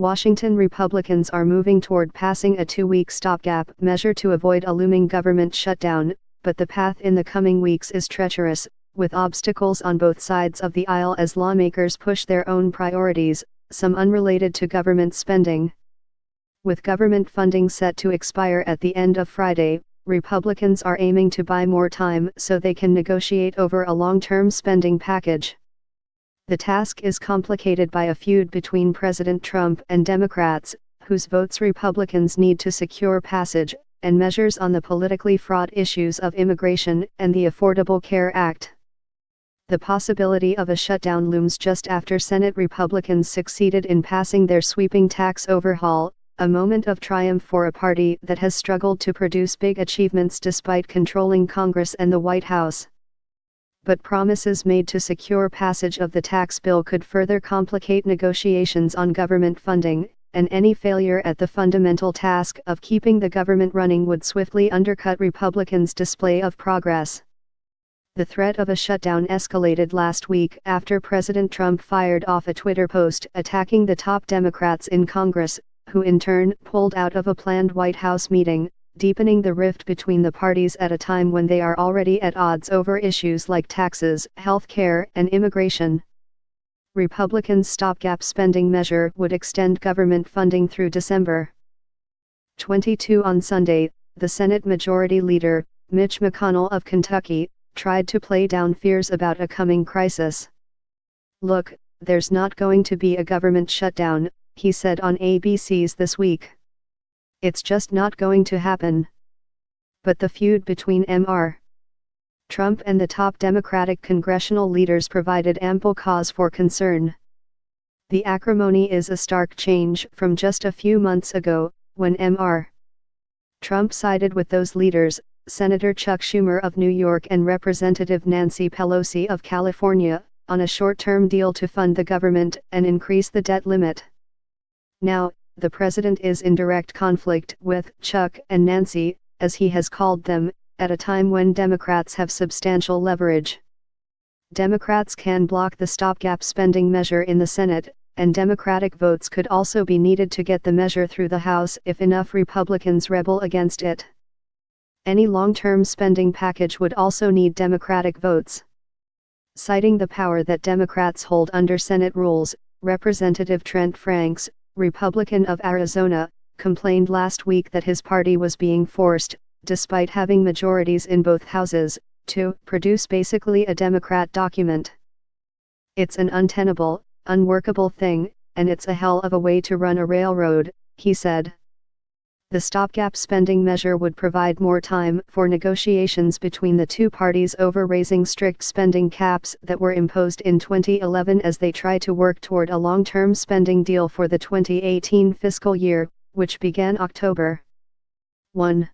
Washington Republicans are moving toward passing a 2-week stopgap measure to avoid a looming government shutdown, but the path in the coming weeks is treacherous, with obstacles on both sides of the aisle as lawmakers push their own priorities, some unrelated to government spending. With government funding set to expire at the end of Friday, Republicans are aiming to buy more time so they can negotiate over a long-term spending package. The task is complicated by a feud between President Trump and Democrats, whose votes Republicans need to secure passage, and measures on the politically fraught issues of immigration and the Affordable Care Act. The possibility of a shutdown looms just after Senate Republicans succeeded in passing their sweeping tax overhaul, a moment of triumph for a party that has struggled to produce big achievements despite controlling Congress and the White House. But promises made to secure passage of the tax bill could further complicate negotiations on government funding, and any failure at the fundamental task of keeping the government running would swiftly undercut Republicans' display of progress. The threat of a shutdown escalated last week after President Trump fired off a Twitter post attacking the top Democrats in Congress, who in turn pulled out of a planned White House meeting, deepening the rift between the parties at a time when they are already at odds over issues like taxes, health care, and immigration. Republicans' stopgap spending measure would extend government funding through December 22. On Sunday, the Senate Majority Leader, Mitch McConnell of Kentucky, tried to play down fears about a coming crisis. "Look, there's not going to be a government shutdown," he said on ABC's This Week. "It's just not going to happen." But the feud between Mr. Trump and the top Democratic congressional leaders provided ample cause for concern. The acrimony is a stark change from just a few months ago, when Mr. Trump sided with those leaders, Senator Chuck Schumer of New York and Representative Nancy Pelosi of California, on a short-term deal to fund the government and increase the debt limit. Now, the president is in direct conflict with Chuck and Nancy, as he has called them, at a time when Democrats have substantial leverage. Democrats can block the stopgap spending measure in the Senate, and Democratic votes could also be needed to get the measure through the House if enough Republicans rebel against it. Any long-term spending package would also need Democratic votes. Citing the power that Democrats hold under Senate rules, Representative Trent Franks, Republican of Arizona, complained last week that his party was being forced, despite having majorities in both houses, to produce basically a Democrat document. "It's an untenable, unworkable thing, and it's a hell of a way to run a railroad," he said. The stopgap spending measure would provide more time for negotiations between the two parties over raising strict spending caps that were imposed in 2011 as they try to work toward a long-term spending deal for the 2018 fiscal year, which began October 1.